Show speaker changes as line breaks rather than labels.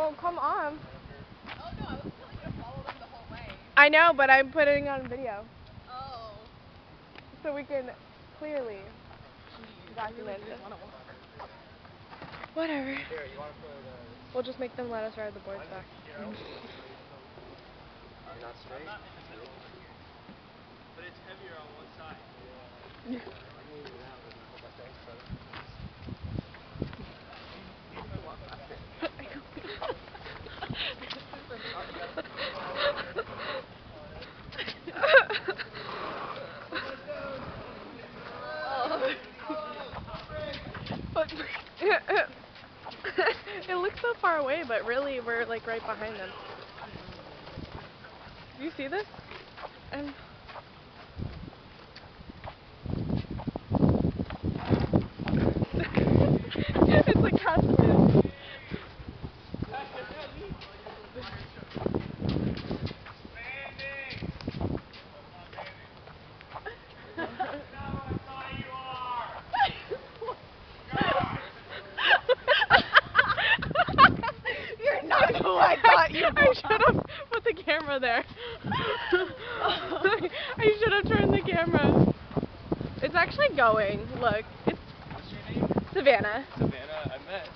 Oh, come on.
Oh no, I was telling you to follow them the whole way.
I know, but I'm putting it on video.
Oh.
So we can clearly document it. Whatever. We'll just make them let us ride the boards back.
You're not straight?
I'm not in the middle over here. But it's heavier on one side.
Yeah.
But it looks so far away, but really we're like right behind them. Do you see this? And it's like Casper.
You're not who I thought you were.
I should have put the camera there. I should have turned the camera. It's actually going. Look, it's
What's your name?
Savannah.
Savannah, I met